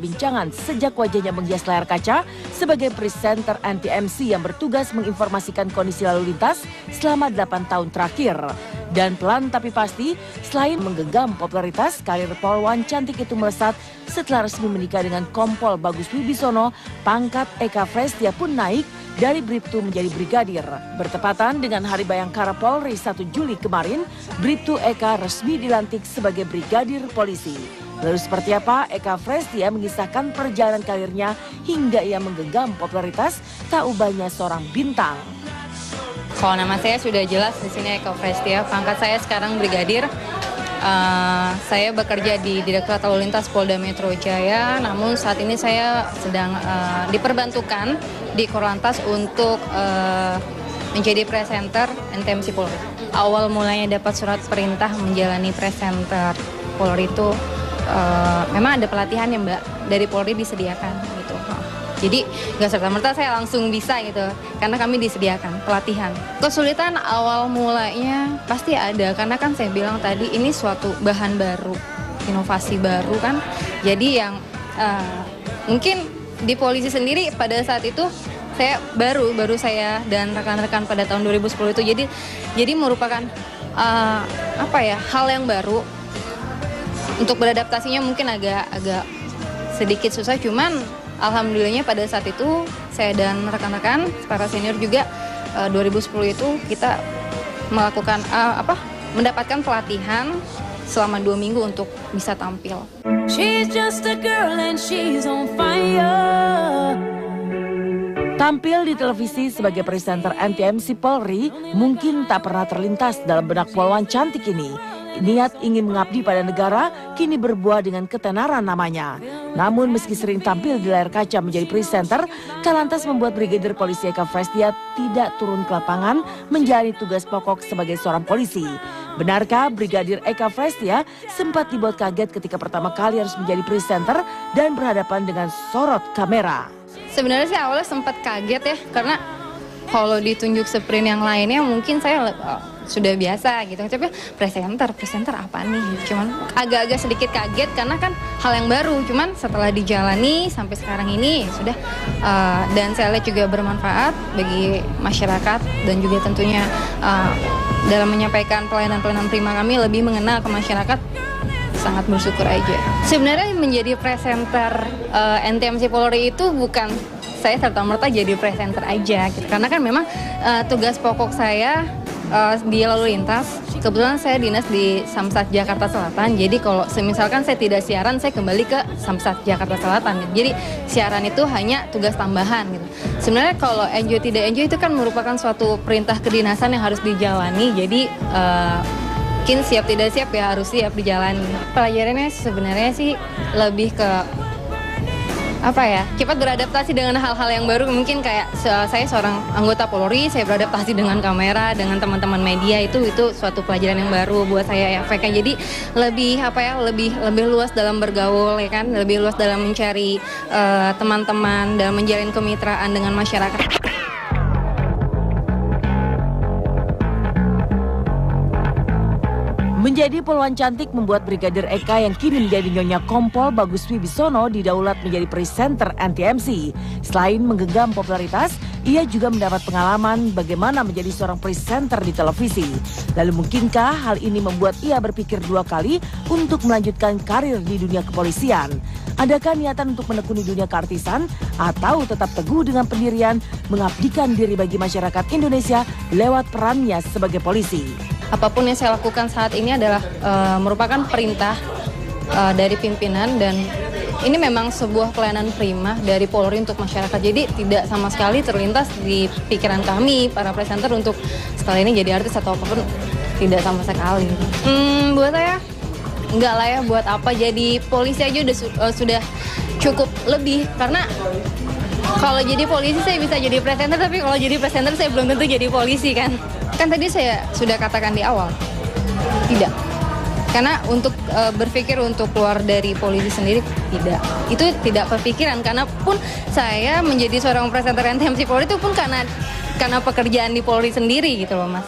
Bincangan sejak wajahnya menghias layar kaca sebagai presenter anti-MC yang bertugas menginformasikan kondisi lalu lintas selama 8 tahun terakhir. Dan pelan tapi pasti, selain menggenggam popularitas, karir polwan cantik itu melesat setelah resmi menikah dengan Kompol Bagus Wibisono. Pangkat Eka Frestia pun naik dari Bribtu menjadi brigadir. Bertepatan dengan Hari Bayangkara Polri 1 Juli kemarin, Bribtu Eka resmi dilantik sebagai brigadir polisi. Lalu seperti apa Eka Frestia mengisahkan perjalanan karirnya hingga ia menggenggam popularitas tak ubahnya seorang bintang. Kalau nama saya sudah jelas di sini Eka Frestia, pangkat saya sekarang brigadir. Saya bekerja di Direktorat Lalu Lintas Polda Metro Jaya, namun saat ini saya sedang diperbantukan di Korlantas untuk menjadi presenter NTMC Polri. Awal mulanya dapat surat perintah menjalani presenter Polri itu memang ada pelatihan ya Mbak, dari Polri disediakan gitu. Jadi nggak serta-merta saya langsung bisa gitu, karena kami disediakan pelatihan. Kesulitan awal mulanya pasti ada, karena kan saya bilang tadi ini suatu bahan baru, inovasi baru kan. Jadi yang mungkin di polisi sendiri pada saat itu saya baru saya dan rekan-rekan pada tahun 2010 itu jadi merupakan hal yang baru. Untuk beradaptasinya mungkin agak sedikit susah, cuman alhamdulillahnya pada saat itu saya dan rekan-rekan para senior juga 2010 itu kita melakukan mendapatkan pelatihan selama 2 minggu untuk bisa tampil. She's just a girl and she's on fire. Tampil di televisi sebagai presenter NTMC Polri mungkin tak pernah terlintas dalam benak polwan cantik ini. Niat ingin mengabdi pada negara kini berbuah dengan ketenaran namanya. Namun meski sering tampil di layar kaca menjadi presenter, tak lantas membuat Brigadir Polisi Eka Frestia tidak turun ke lapangan menjalani tugas pokok sebagai seorang polisi. Benarkah Brigadir Eka Frestia sempat dibuat kaget ketika pertama kali harus menjadi presenter dan berhadapan dengan sorot kamera? Sebenarnya sih awalnya sempat kaget ya, karena kalau ditunjuk sprint yang lainnya mungkin saya sudah biasa gitu. Tapi presenter apa nih? Cuman agak-agak sedikit kaget karena kan hal yang baru. Cuman setelah dijalani sampai sekarang ini sudah dan saya lihat juga bermanfaat bagi masyarakat dan juga tentunya dalam menyampaikan pelayanan-pelayanan prima kami lebih mengenal ke masyarakat. Sangat bersyukur aja. Sebenarnya menjadi presenter NTMC Polri itu bukan saya serta-merta jadi presenter aja gitu. Karena kan memang tugas pokok saya di lalu lintas. Kebetulan saya dinas di Samsat Jakarta Selatan. Jadi kalau misalkan saya tidak siaran, saya kembali ke Samsat Jakarta Selatan. Gitu. Jadi siaran itu hanya tugas tambahan gitu. Sebenarnya kalau enjoy tidak enjoy itu kan merupakan suatu perintah kedinasan yang harus dijalani. Jadi mungkin siap tidak siap ya harus siap dijalani. Pelajarannya sebenarnya sih lebih ke cepat beradaptasi dengan hal-hal yang baru. Mungkin kayak saya seorang anggota Polri, saya beradaptasi dengan kamera, dengan teman-teman media, itu suatu pelajaran yang baru buat saya ya. Jadi lebih luas dalam bergaul ya kan, lebih luas dalam mencari teman-teman dan menjalin kemitraan dengan masyarakat. Menjadi polwan cantik membuat Brigadir Eka yang kini menjadi Nyonya Kompol Bagus Wibisono didaulat menjadi presenter NTMC. Selain menggenggam popularitas, ia juga mendapat pengalaman bagaimana menjadi seorang presenter di televisi. Lalu mungkinkah hal ini membuat ia berpikir 2 kali untuk melanjutkan karir di dunia kepolisian? Adakah niatan untuk menekuni dunia keartisan atau tetap teguh dengan pendirian mengabdikan diri bagi masyarakat Indonesia lewat perannya sebagai polisi? Apapun yang saya lakukan saat ini adalah merupakan perintah dari pimpinan dan ini memang sebuah pelayanan prima dari Polri untuk masyarakat. Jadi tidak sama sekali terlintas di pikiran kami para presenter untuk sekali ini jadi artis atau apapun, tidak sama sekali. Buat saya enggak lah ya, buat apa jadi polisi aja sudah cukup lebih, karena kalau jadi polisi saya bisa jadi presenter, tapi kalau jadi presenter saya belum tentu jadi polisi kan. Kan tadi saya sudah katakan di awal, tidak. Karena untuk berpikir untuk keluar dari polisi sendiri, tidak. Itu tidak kepikiran, karena pun saya menjadi seorang presenter NTMC Polri itu pun karena pekerjaan di Polri sendiri gitu loh Mas.